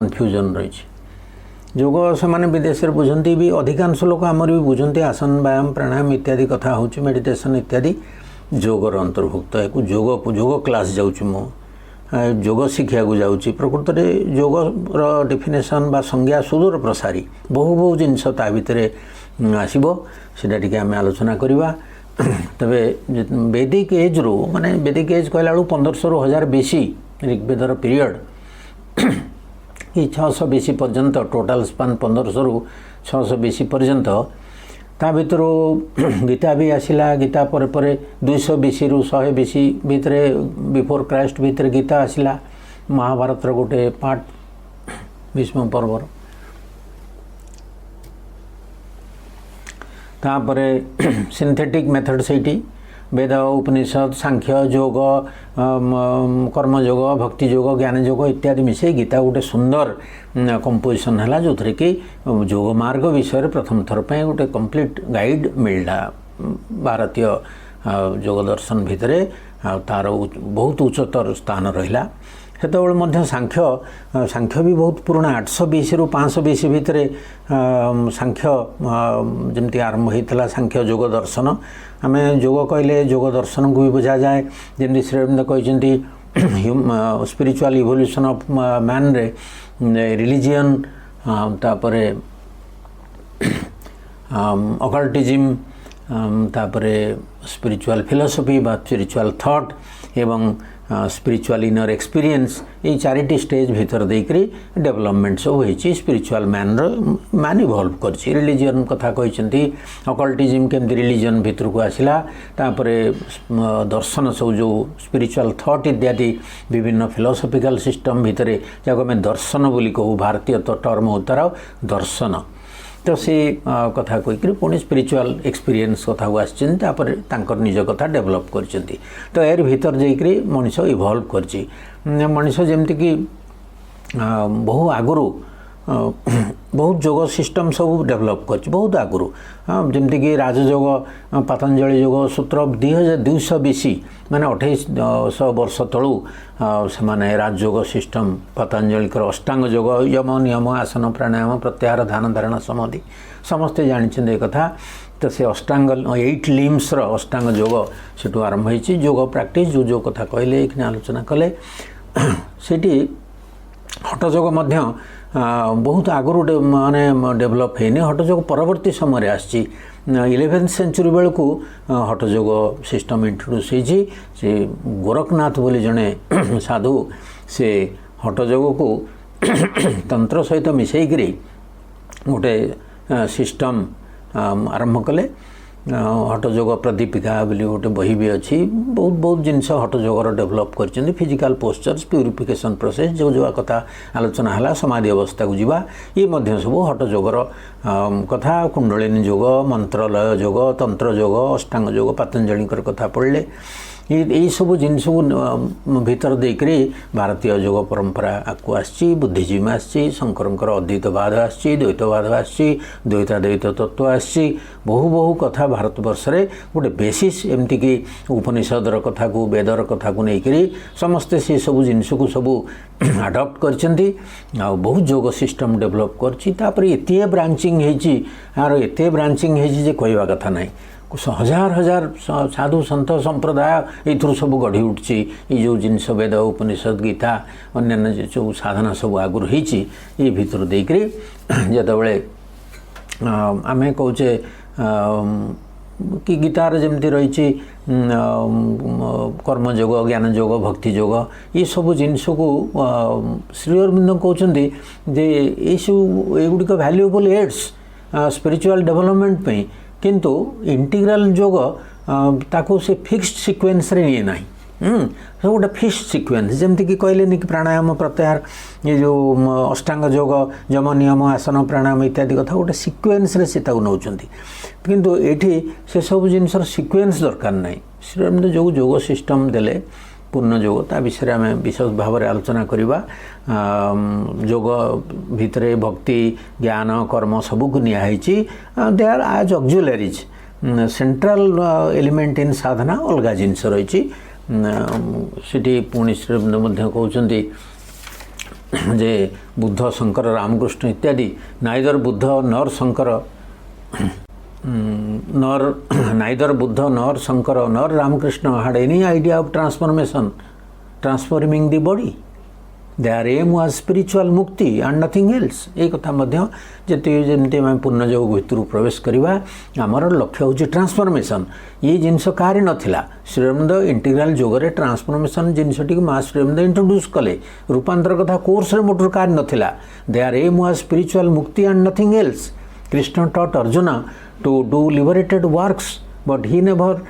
Confusion रही योग से माने विदेश में बुझंती भी अधिकांश लोक आमर भी बुझंती आसन व्यायाम प्राणायाम इत्यादि कथा हूँ मेडिटेशन इत्यादि योगर अंतर्भुक्त है योग योग क्लास जाऊँ मु योग शिक्षा को जाऊँगी प्रकृत में योगर डेफिनेशन बा संज्ञा सुदूर प्रसारी बहु बहु जिनस ता भितर आसो से आम आलोचना करवा तबे वैदिक एज रू माने वैदिक एज कहला 1500 रु 1000 बीसी ऋग्वेदर पीरियड कि 600 बीसी पर्यंत टोटाल स्पान 1500 रु 600 बीसी पर्यंत ता भीतर गीता भी आसिला गीता पर 200 बीसी रु 100 बीसी भितर बिफोर क्राइस्ट भितर गीता आसिला महाभारत गोटे पार्ट भीष्म पर्वर तापरे सिंथेटिक मेथड से वेद उपनिषद सांख्य योग कर्मयोग भक्ति योग ज्ञान योग इत्यादि मिसे गीता गोटे सुंदर कंपोजिशन है जो थे कि योग मार्ग विषय प्रथम थर पे गोटे कंप्लीट गाइड मिलला भारतीय योग दर्शन भितर तार बहुत उच्चतर स्थान रहा से सांख्य सांख्य भी बहुत पुराना 800 बीसी रु 500 बीसी भितर सांख्य जमती आरंभ होता सांख्य योग दर्शन आम योग कहले योग दर्शन को भी बुझा जाए जमी श्री अरविंद कहते स्पिरिचुअल इवोल्यूशन ऑफ मैन रे रिलीजियन तापरे अकल्टिज्म तापरे स्पिरिचुअल फिलोसफी बा स्पिरिचुअल थॉट एवं स्पिरिचुअल इनर एक्सपीरियंस ये चारिटी स्टेज भीतर देकरी डेवलपमेंट सब होती स्पिरिचुअल मैन इवॉल्व कर रिलीजियन कथा कहते अकल्टिज्म केमती रिलीजियन भीतर को आसला तापरे दर्शन सब जो स्पिरिचुअल थॉट इत्यादि विभिन्न फिलोसफिकल सिस्टम भितर जहाँ आम दर्शन बोली कहू भारतीय तो टर्म होतार दर्शन तो से कथा कहीकि पुणी स्पिरिचुअल एक्सपीरियंस कथा को आसपर निज कथा डेवलप कर तो यार भीतर जाकि मनीष इवॉल्व कर मनीष जमती कि बहु आगुरी बहुत योग सिस्टम सब डेवलप कर बहुत आगुरी जमती कि राजयोग पतंजलि योग सूत्र 2200 बीसी माने 2800 वर्ष तलू से माने राजयोग सिस्टम पतंजलिकर अष्टांग योग यम नियम आसन प्राणायाम प्रत्याहार ध्यान धारणा समाधि समस्ते जानते कथा तो से अष्टांग 8 लिम्स अष्टांग योग से आरंभ होती योग प्रैक्टिस जो कथा कहले ये आलोचना कले सेठी हठयोग मध्य बहुत आगुरी माने डेभलप होनी हठयोग परवर्ती समय आसी 11th सेंचुरी बेलू हठयोग सिस्टम इंट्रोड्यूस से गोरखनाथ बोली जड़े साधु से हठयोग को तंत्र सहित मिसेकरी गोटे सिस्टम आरंभ कले हठयोग प्रदीपिका बोली गोटे बही भी अच्छी बहुत बहुत जिनस हठयोगर डेभलप कर फिजिकल पोस्चर्स प्यूरिफिकेशन प्रोसेस जो जो कथा आलोचना है समाधि अवस्था को जीवा ये सब हठयोगर कथा कुंडलिनी योग मंत्रलय योग तंत्र योग अष्टांग योग पतंजलिकर कथा पढ़ले ये सब जिनस भीतर देकरी भारतीय योग परंपरा आकु आसी बुद्धिजीम आसी शंकर अद्वैतवाद आसी द्वैतवाद आसी द्वैताद्वैत तत्व आसी बहु बहु कथा भारतवर्ष रे गोटे बेसिस एमती कि उपनिषदर कथा को वेदर कथा को लेकर समस्ते से सब जिनस को सब आडप्ट करछंती बहुत योग सिस्टम डेवलप कर एत ब्रांचिंग होती यार एत ब्रांचिंग होती कहवा कथा ना हजार हजार साधु सन्त संप्रदाय ये सब गढ़ी उठी ये जो जिनस वेद उपनिषद गीता अन्य जो साधना सब आगुरी होती ये भीतर देकरी जितेबले आम कहे कि गीतार जमती रही कर्मयोग ज्ञान योग भक्ति योग ये सब जिनस को श्री अरविंद कहते जे ये सब एगुड़िक वैल्यूएबल एड्स स्पिरिचुअल डेवलपमेंट पे किंतु इंटीग्रल योग ताको से फिक्स्ड सीक्वेंस रे नहीं सब गोटे फिक्स्ड सीक्वेंस जमती कि कहले कि प्राणायाम प्रत्याहार ये जो अष्टांग योग यम नियम आसन प्राणायाम इत्यादि कथा गोटे सीक्वेंस रे से नौकरी किंतु एठी से सब जिनसर सीक्वेंस दरकार नहीं श्रीअरविंद जो योग सिस्टम देले पूर्ण योग ता विषय आम विशेष भाव में आलोचना करवा योग भितर भक्ति ज्ञान कर्म सबको नियाई दे आर आज ऑक्सिलरीज सेंट्रल एलिमेंट इन साधना अलग जिनस रही पुणी श्री कहते जे बुद्ध शंकर रामकृष्ण इत्यादि नाइदर बुद्ध नर Shankar nor neither Buddha nor Shankara nor Ramakrishna had any idea of transformation, transforming the body. Their aim was spiritual mukti and nothing else. एक कथा मध्य जमती आम पूर्ण योग भितर प्रवेश करवा आमर लक्ष्य हूँ ट्रांसफॉर्मेशन ये जिनस कहारी नथिला श्रीअरविंद इंटीग्राल जोगरे ट्रांसफॉर्मेशन जिनसटी माँ श्रीअरविंद इंट्रोड्यूस कले रूपांतर कथा कोर्स रे motor कहारी नथिला there M was spiritual मुक्ति and nothing else Krishna taught Arjun to do liberated works but he never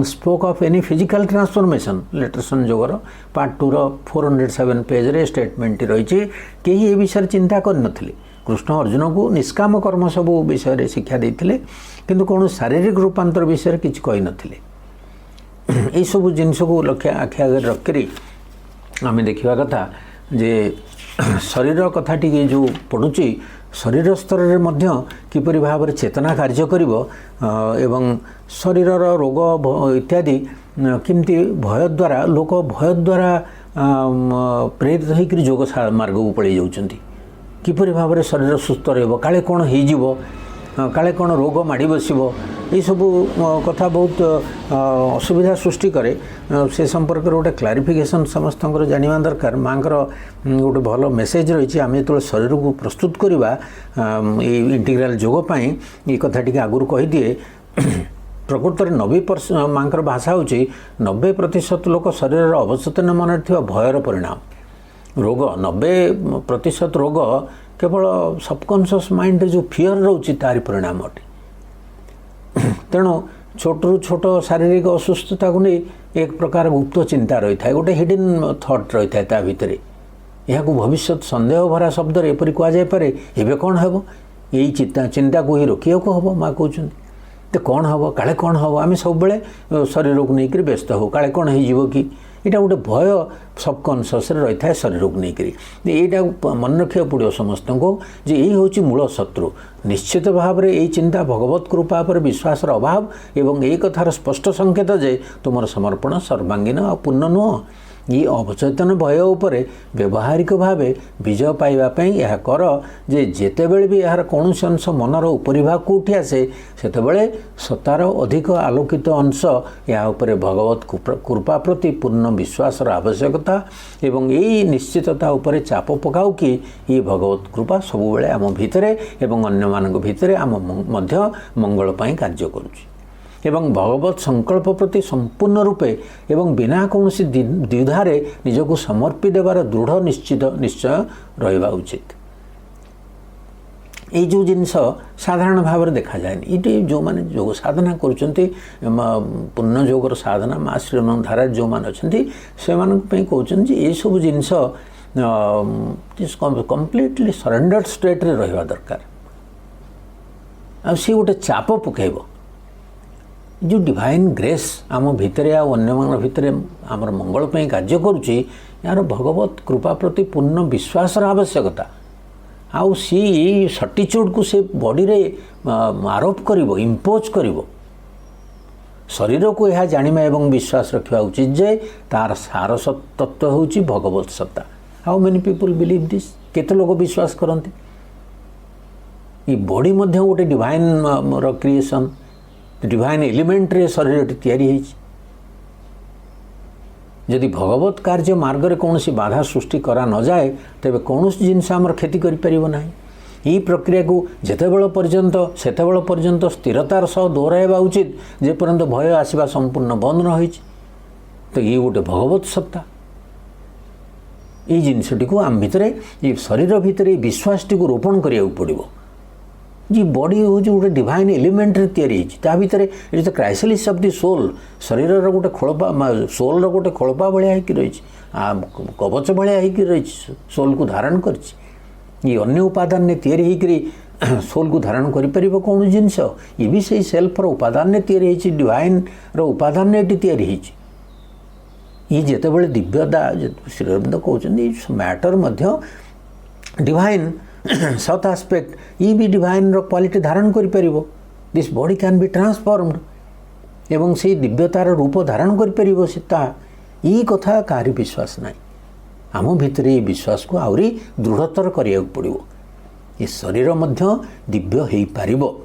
spoke of any physical transformation. Letters on जोगर पार्ट 2 रो 407 पेज रे स्टेटमेंट रही कहीं ये विषय चिंता करनथिले कृष्ण अर्जुन को निष्काम कर्म सब विषय रे शिक्षा देथिले किंतु कौन शारीरिक रूपांतर विषय किछि कहि नथिले ए सब जिनस को लक्ष्य आखि आगे रखकरी आम देखा कथा जे शरीर कथा टी जो पड़ुची शरीर स्तर में किपरि भाव में चेतना कार्य करिवो एवं शरीर रोग इत्यादि किमती भय द्वारा लोक भय द्वारा प्रेरित होकर जोग मार्ग को पड़े जाउछंती किपरि भाव में शरीर सुस्थ रहबो काले कोन होई जिवो काले कोन रोग माड़ी बसिबो ये सब कथा बहुत असुविधा सृष्टि करे से संपर्क में गोटे क्लारिफिकेशन समस्त जाना दरकार माँ गोटे भल मेसेज रही आम जो शरीर को प्रस्तुत करवा इंटीग्राल जोग ये कथा टी आगुरी कहीदिए प्रकृत में 90% माँ भाषा हूँ 90% लोक शरीर अवचेतन मन भयर परिणाम रोग 90% रोग केवल सबकॉन्शियस माइंड जो फियर रोचे तारी परिणाम अटे तेणु छोटू छोट शारीरिक असुस्थता को नहीं एक प्रकार गुप्त चिंता रही है गोटे हिडन थॉट रही है भितर यह भविष्य संदेह भरा शब्द एपरी कहुए एवं कौन हम यही चिंता को ही रोकिया को हम माँ कहते तो कौन हम काले कौन हम आम सब शरीर को लेकर व्यस्त हो काले कौन हो कि यहाँ गोटे भय सबकॉन्शियस रही है शरीर को लेकर यहाँ मन रखा पड़ो समस्त को जे यही हूँ मूल शत्रु निश्चित भाव में यही चिंता भगवत कृपा पर विश्वास अभाव एवं यही कथार स्पष्ट संकेत जे तुम समर्पण सर्वांगीन आ पूर्ण नुह ये अवचेतन भय उपर व्यवहारिक भाव विजय पाइबापी यह कर जे जेतेबेले भी यार कौन अंश मनर उपरिभाग को उठी आसे सेतेबेले सतार अधिक आलोकित अंश या उपर भगवत कृपा प्रति पूर्ण विश्वासर आवश्यकता एवं यही निश्चितता उपर चाप पकाऊ कि ये भगवत कृपा सबुबले आम भितरे एवं अन्य मानक भितरे आम मध्य मंगल पाई कार्य करुछि एवं भगवत संकल्प प्रति संपूर्ण रूपे एवं बिना कौन द्विधारे निजको समर्पी देवार दृढ़ निश्चय रहिबा उचित ये जो जिनस साधारण भाव में देखा जाए ये जो माने योग साधना करुँच पूर्ण योगर साधना माँ श्रीअरविंद धारा जो मैंने अच्छा से कहते ये सब जिनस कम्प्लीटली सरेंडर्ड स्टेट रे रहिबा दरकार आ सी गोटे चाप पकेब जो डिवाइन ग्रेस आम भितर अन्य मान भितर आमर मंगल पे कार्य करुच्ची यार भगवत कृपा प्रति पूर्ण विश्वास आवश्यकता आउ सी सर्टिट्यूड को से बॉडी रे आरोप करिवो इम्पोज करिवो शरीर को यह जानिबा एवं विश्वास रखा उचित जे तार सार तत्व होची भगवत सत्ता how many people believe this केते लोग विश्वास करते ये बॉडी मध्य गोटे डिवाइन रो क्रिएशन डिवाइन एलिमेंट रे शरीर तैयारी यदि भगवत कार्य मार्ग रे कौन सी बाधा सृष्टि करा न जाए तेबे कौन जिनस आमर क्षति करि परिबो नाही यही प्रक्रिया को जेतेबेल पर्यंत सेतेबेल पर्यंत स्थिरतार सह दोहराइबा उचित जे पर्यंत भय आसीबा संपूर्ण बंद न होइछ तो ये गोटे भगवत सत्ता ये जिनसटी को आम भितर ये शरीर भितर विश्वास टी को रोपण करिया पड़िबो जी बॉडी हूँ गोटे डिवाइन एलिमेंट ता भितर it the crisis of the soul शरीर गोटे खोलपा सोल गोटे खोलपा भाया रही कवच भाया रही सोल को धारण कर अन्य उपादान ने या सोल को धारण कर कौन जिनस ये भी से सेल्फर उपादान ने डिवाइन उपादान ये ये जितेबाला दिव्यता श्रीअरविंद कहते मैटर डिवाइन साउथ आस्पेक्ट ये भी डिवाइन रो क्वालिटी धारण करि परिबो this body can be transformed एवं से दिव्यतार रूप धारण करि परिबो सीता ये कथा कारी विश्वास नहीं आम भितर ये विश्वास को आहरी दृढ़तर करिया पड़ो। ये शरीर मध्य दिव्य हो पारिबो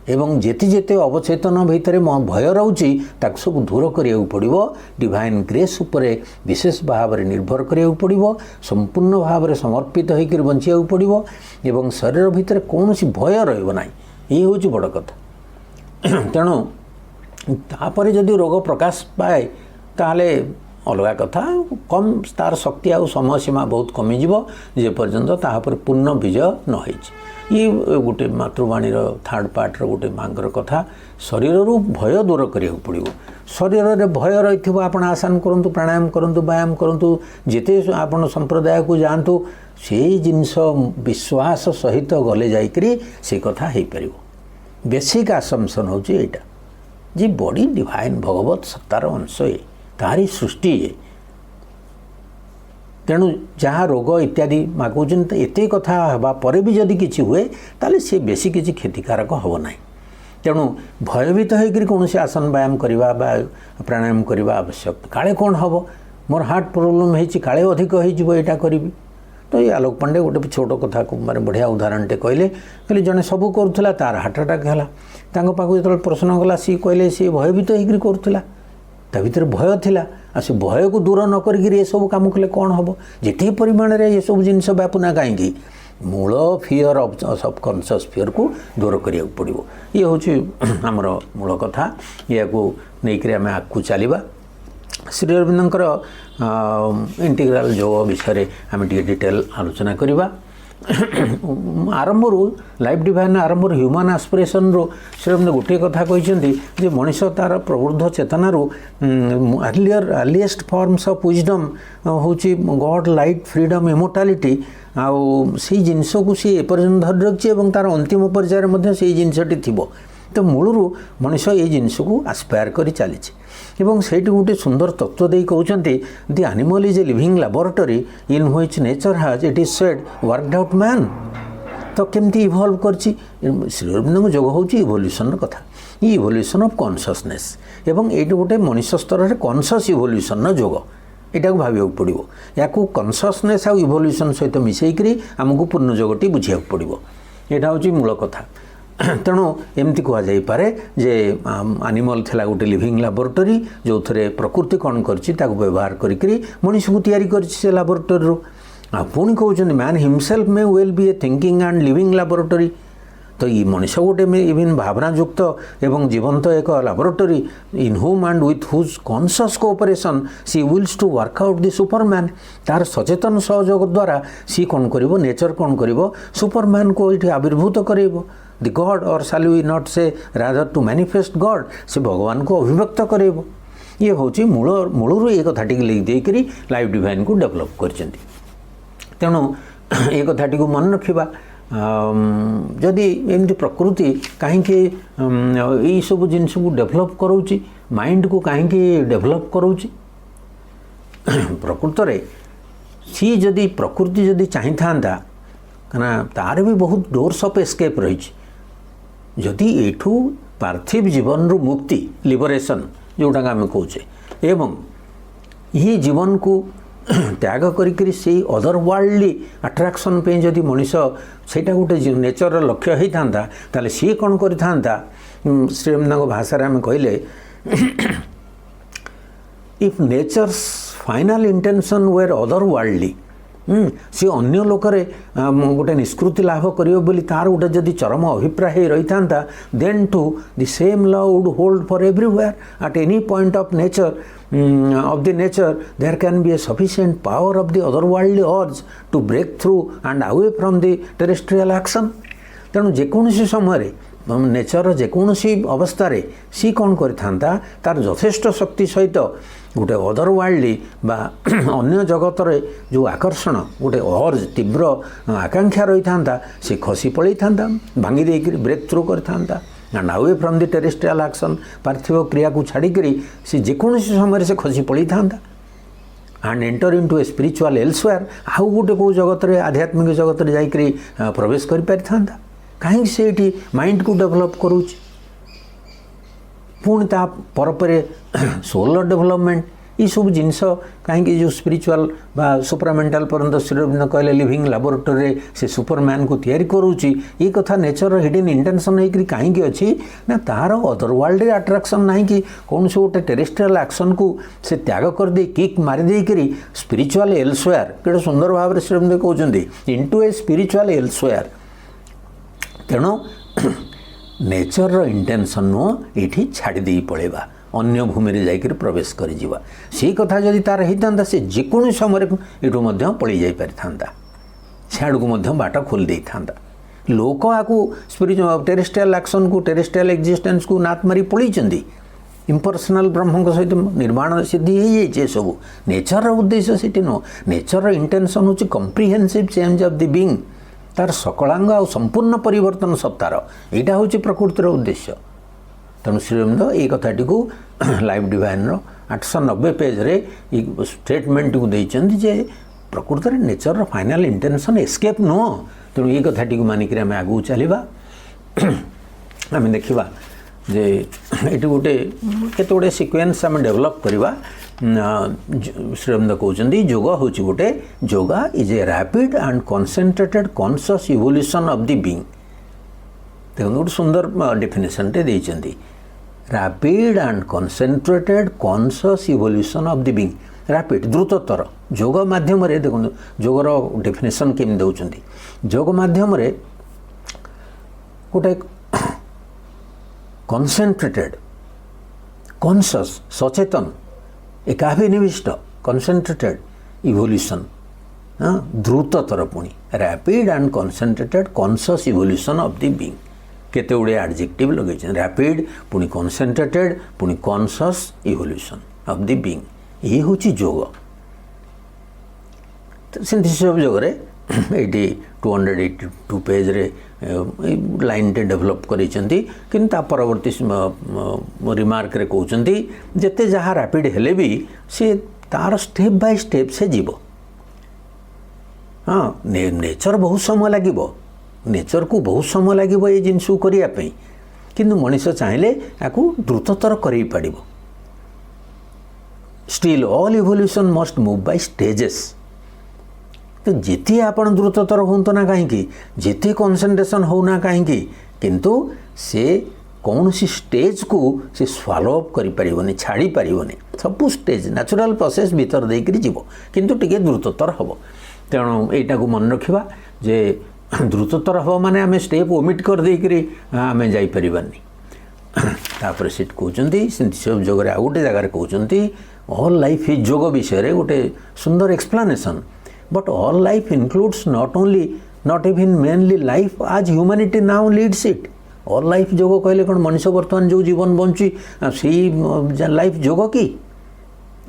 एवं जेते जेते अवचेतन भितर भय रोचे ताक सब दूर करिया पड़ो। डिवाइन ग्रेस उपरे विशेष भाव में निर्भर करिया पड़ो। संपूर्ण भाव में समर्पित होकर बंचिया पड़ो एवं शरीर भितर कौन भय रहा ये हूँ बड़ कथा। तेणु तापर जदि रोग प्रकाश पाए ताहले अलग कथा कम तार शक्ति आ समय सीमा बहुत कमिज जे पर्यंत तापर पूर्ण विजय न हो। ये गोटे मातृवाणी थर्ड पार्ट गोटे मांगर कथा शरीर भय दूर करिया पड़ो। शरीर में भय रही आप आसन करूँ प्राणायाम करूँ व्यायाम करूँ जिते आप संप्रदाय को जातु से जिनस विश्वास सहित गले जाकरी से कथा हो पार। बेसिक आसम्पशन हूँ यहाँ जी बॉडी डिवाइन भगवत सत्तार अंश है तारी सृष्टि है। तेणु जहाँ रोग इत्यादि मागुन एत कथा हवा पर भी जदि किसी हुए ताले सी बेसी किसी क्षतिकारक हम ना। तेणु भयभीत होकर कौन से आसन व्यायाम करवा प्राणायाम करवा आवश्यक। काले कौन हम मोर हार्ट प्रोब्लेम हो काले अधिक होटा करी। तो ये आलोक पांडे गोटे छोट कथा को मारे बढ़िया उदाहरणटे कहले जड़े सबू करूला तार हार्ट अटैक है पाखु जो प्रश्न गला सी कहले सी भयभीत होकर करूला ता भर भय थिला आ से भय को दूर न कर ये सब काम कले कौन हम जिते परिमाण में ये सब जिनस व्यापुना कहीं मूल फियर ऑफ सबकॉन्शियस फियर को दूर करिया पड़ो। ये हूँ आमर मूल कथा। या नहीं आम आगू चलवा श्री अरविंदर इंटीग्राल योग विषय आम डिटेल आलोचना करवा। आरंभ लाइफ डिवाइन आरंभ ह्यूमन एस्पिरेशन रो श्री अरविंद गोटे कथा कहते मनीष तार प्रबुद्ध चेतनारू अर्लीएस्ट फॉर्म्स ऑफ विजडम हूँ गॉड लाइट फ्रीडम इमोर्टालिटी आउ से जिनस को सी एपर्यंत धरी रखी और तार अंतिम पर्यायर से जिनसटी थी। तो मूलरू मनीष ये जिनस को आस्पायर कर चली एवं से गोटे सुंदर तत्व दे कहते the animal is a living laboratory in which nature has it is said worked out man. तो केमती इवॉल्व कर श्री अरविंद जोग हूँ इवोल्यूशन कथा ये इवोल्यूशन ऑफ कॉन्शियसनेस एवं ये गोटे मनुष्य स्तर में कॉन्शियस इवोल्यूशन जोग यहाँ को भाव पड़ो। या कॉन्शियसनेस आउ इवोल्यूशन सहित मिसेकरी आमको पूर्ण जोगटी बुझा पड़ो। यहाँ हूँ मूल कथा। तेणु एमती कहुपे जे एनिमल थिला गोटे लिविंग लैबोरेटरी जो थे प्रकृति कौन कर व्यवहार करी मनीष को तैयारी कर लैबोरेटरी पुणी कहते man himself may well be a thinking and living laboratory. तो ये मनीष गोटे इवन भावनायुक्त एवं जीवंत एक laboratory in whom and with whose conscious cooperation she wills to work out the superman. तार सचेतन सहयोग द्वारा सी कौन कर नेचर कौन कर सुपरमैन को ये आविर्भूत कर द गॉड और शैल वी नॉट से रादर टू मैनिफेस्ट गॉड से भगवान को अभिव्यक्त करेब। ये हूँ मूलरू ये कथाटी लिखिदेकरी लाइफ डिवाइन को डेभलप कर। तेणु ये कथाटी को मन रखा जदि एमती प्रकृति कहीं सब जिनस को डेभलप करोची माइंड को कहीं डेभलप करोची प्रकृत में सी जदि प्रकृति जदि चाही था कना तार भी बहुत डोर्स ऑफ एस्केप रही। जदि एठू पार्थिव जीवन रू मुक्ति लिबरेशन जोटा आम कहे एवं ये जीवन को त्याग करी से अदर वर्ल्डली अट्राक्शन पे जदि मनीष सेटा गोटे नेचर लक्ष्य होता ताले सी कौन करता श्री अरविंद भाषा आम कहले if nature's final intention were other worldly सी अन्य लोकरे गोटे निष्कृति लाभ करियो बोली तार गोटे जदि चरम अभिप्राय रही था then to the same love would hold for everywhere at any point of nature of the nature there can be a sufficient power of the otherworldly urge to break through and away from the terrestrial action। तेणु जेकोसी समय nature जेकोसी अवस्था सी कौन करता तार यथेष्ट शक्ति सहित गोटे अदरवर्ल्डली बा अन्य जगत रे जो आकर्षण गोटे अर्ज तीव्र आकांक्षा रही था सी खसी पड़े था भांगी देकर ब्रेक थ्रू करता and away from the terrestrial action पार्थिव क्रिया को छाड़ी सी जेकोसी समय से खसी पड़ी था and enter into a spiritual elsewhere आउ गोटे कौ जगत रे आध्यात्मिक जगत रे जाकरी प्रवेश कर पारि था कहीं से माइंड को डेवलप करूँ पुणी ता पर सोलर डेवलपमेंट ये सब जिनस कहीं जो स्पिरिचुअल बा सुपरामेंटाल पर्यंत श्रीअरविंद कहले लिविंग लैबोरेटरी से सुपरमैन को तैयारी करूची ये कथा नेचर हिडन इंटेंशन होकर कहीं अच्छी ना तार अदर वर्ल्ड अट्राक्शन ना कि कौन से गोटे टेरेस्ट्रियल एक्शन को से त्याग कर दे किक मारिदे करी स्पिरिचुअल एल्सवेयर केड़े सुंदर भाव में श्रीअरविंद कहते इनटू ए स्पिरिचुअल एल्सवेयर तेणु नेचर इंटेंशन नुह ये छाड़ी पड़ेगा अन्य भूमि रे जाकर प्रवेश कर जीवा से कथा जदि तार होता से जेको समय यू पड़ी जा पारि सियाड़ को बाट खोल दे था लोक आपको स्पिरिचुअल टेरेस्ट्रियल एक्शन को टेरेस्ट्रियल एक्जिस्टेंस को नाथ मारी पलैंती इम्पर्सनाल ब्रह्म सहित निर्माण सिद्धि हो जाए सब नेचर उद्देश्य से नुह नेचर इंटेंशन हूँ comprehensive change of the being तार सकलांग आ संपूर्ण परिवर्तन सत्तार यहाँ हूँ प्रकृतिर उद्देश्य तेणु श्रीअरविंद ये कथाटी को लाइफ डिवाइन 890 पेज रे स्टेटमेंट को देइचंदी जे प्रकृत नेचर फाइनल इंटेंशन एस्केप नुह तेणु ये कथाटी को मानिक आम आगू चलवा आम देखा जे ये गोटे केत गुड़े सिक्वेन्स आम डेभलप करवा श्रीअरविंद कहते योगा हूँ गोटे yoga is a rapid and concentrated conscious evolution of the being देखो गोटे सुंदर डेफिनेशन टे देइचंदी rapid and concentrated conscious evolution of the being rapid द्रुततर योग माध्यम देखो योगर डेफिनेशन केमी दौरान योग माध्यम गोटे कॉन्सेंट्रेटेड कॉन्शियस सचेतन एकाभिनिविष्ट कॉन्सेंट्रेटेड इवोल्यूशन द्रुततर पुणी rapid and concentrated conscious evolution of the being केते गुड़े एडजेक्टिव लगे रैपिड पुणी कॉन्सेंट्रेटेड पुणी conscious evolution of the being ये हूँ योग सिंथेसिस ऑफ योग रे 282 पेज रे लाइन टे डेभलप करिसेंती किंतु परवर्ती रिमार्क रे कहउचंती जेते जहाँ रैपिड हेले भी से तार स्टेप बाय स्टेप से जीव हाँ नेचर बहुत समय लगे नेचर को बहुत समय लगे ये जिनस करने किंतु मनीष चाहिए आपको द्रुततर कर still all evolution must move by stages तो जिते आप द्रुततर हूँ ना कहीं जिते कॉन्सेंट्रेशन होना कहीं किंतु से कौन सी स्टेज को से स्वालो अप कर छाड़ी पारनी सब स्टेज नेचुरल प्रोसेस भीतर देकर जीव किंतु टिके द्रुततर हम तेणु यटा को मन रखा जे द्रुततर हम माने आम स्टेप ओमिट कर देकरी आम जापरबानी तापर से कहते सिंथेसिस ऑफ योग आ गोटे जगार कहते ऑल लाइफ इज योग विषय गोटे सुंदर explanation but all life includes not even mainly life as humanity now leads it all life योग कहले कौन मनुष्य बर्तमान जो जीवन बंची से लाइफ योग कि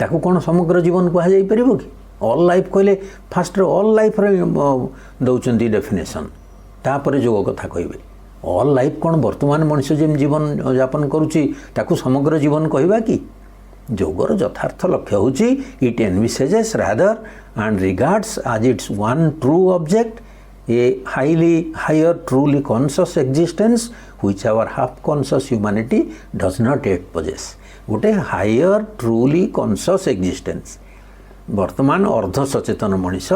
ताकू कौन समग्र जीवन कहुपर कि ऑल लाइफ कहले फास्ट ऑल लाइफ दौरान डेफिनेशन तापर योग कथा कहे ऑल लाइफ कौन बर्तमान मनुष्य जमी जीवन यापन करुच्ची ताकू समग्र जीवन कहवा कि योगर यथार्थ लक्ष्य हूँ it envisages rather and regards as its one true object a higher truly conscious existence which our half conscious humanity does not yet possess गोटे हायर ट्रूली कॉन्शियस एक्जिस्टेंस वर्तमान अर्ध सचेतन मनीष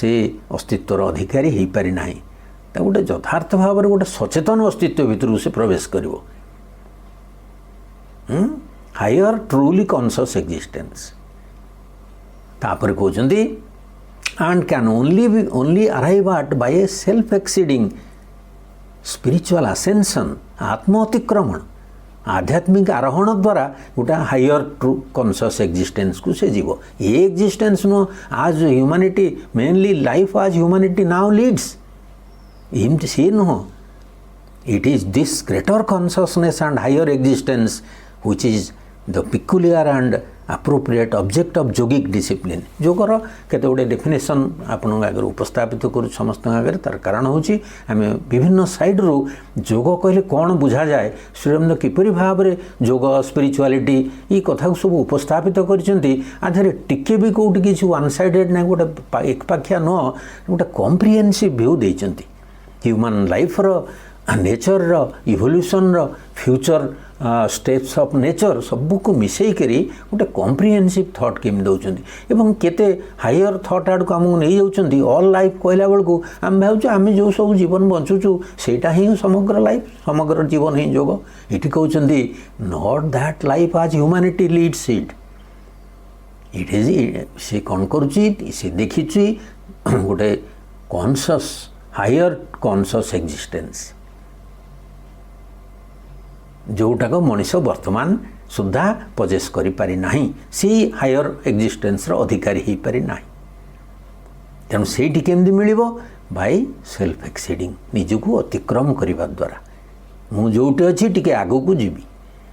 से अस्तित्वर अधिकारी हो पारि ना गोटे यथार्थ भाव में गोटे सचेतन अस्तित्व भितर से प्रवेश कर हायर ट्रूली कॉन्शियस एक्जिस्टेंस तापर कहते and can only arrive at by a self exceeding spiritual ascension आत्म अतिक्रमण आध्यात्मिक आरोहण द्वारा गोटे हायर ट्रू कॉन्शियस एक्जिस्टेंस को से जीव ये एक्जिस्टेंस नो as humanity mainly life as humanity now leads एमती सी नुह it is this greater consciousness and higher existence which is the peculiar and appropriate object of yogic discipline योगर केते गुडे डेफिनेशन आपण आगे उपस्थापित करूँ समस्त आगे तार कारण हूँ आम विभिन्न साइड रू योग कहले कौन बुझा जाए श्रीअरविंद किपरि भाव में योग स्पिरिचुआलिटी ये कथा को सब उपस्थापित करछंती आधारे टिके भी कोउटी किछि वन साइडेड ना गोटे एकपाखिया न गोटे कॉम्प्रिहेंसिव व्यू देइछंती ह्यूमन लाइफ रो नेचर रो इवोल्यूशन रो फ्यूचर स्टेप्स ऑफ नेचर सबू को मिसई करी गोटे कॉम्प्रिहेंसिव थॉट केम दौरान एवं केते हायर थॉट आड़ को आमको नहीं जाऊँच ऑल लाइफ कहला बेलू आम भावुँ आम जो सब जीवन बंचुचु सेटा ही समग्र लाइफ समग्र जीवन ही जोग ये कहते not that life as humanity leads it it is से कौन करुच्ची से देखी गोटे कॉन्शियस हायर कॉन्शियस एक्जिस्टेंस जोटाक मनीष वर्तमान सुधा पजेस करि पारि नाही सी हायर एक्जिस्टेंस अधिकारी हो पारि नाही तेणु सेठी केमती मिलिबो बाय सेल्फ एक्सीडिंग निजको अतिक्रम करने द्वारा मु जोटे अच्छी टिके आगो को जीवी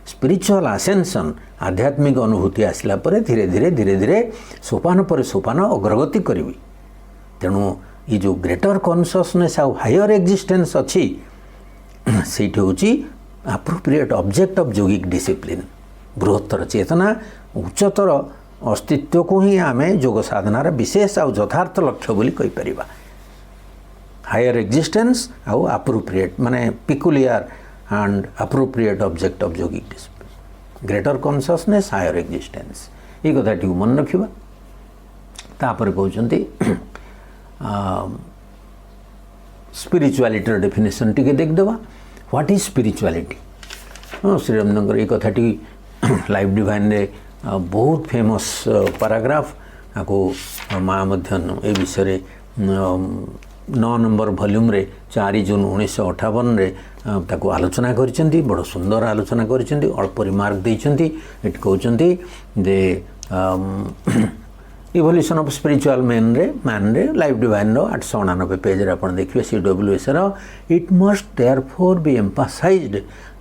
स्पिरिचुअल असेंशन आध्यात्मिक अनुभूति आसला परे धीरे धीरे धीरे धीरे सोपान पर सोपान अग्रगति करी तेणु ये जो ग्रेटर कॉन्शियसनेस आउ हायर एक्जिस्टेंस अच्छी से appropriate object of yogic discipline बृहत्तर चेतना उच्चतर अस्तित्व को ही आम योग साधनार विशेष आउ यथार्थ लक्ष्य बोली कहि परिबा हायर एक्जिस्टेंस आउ अप्रोप्रिएट माने peculiar and appropriate object of yogic discipline greater consciousness higher existence ये कथाटी मन रखा तापर कहते स्पिरिचुआलिटी डेफिनेशन टिके देखदेवा व्हाट इज स्पिरिचुआलिटी हाँ श्रीरामनगर ये कथाटी लाइफ डिवाइन रे बहुत फेमस पैराग्राफ आपको माँ ए विषय 9 नंबर वॉल्यूम रे 4 जून 1958 रे ताको आलोचना करिसेंती बड़ सुंदर आलोचना करिसेंती अल्प रिमार्क देइसेंती इट कहउचंती जे इवोल्यूशन ऑफ स्पिरिचुअल मैन रे लाइफ डिवाइन रो 899 पेज रे आपण देखिए CWS रो it must therefore be emphasized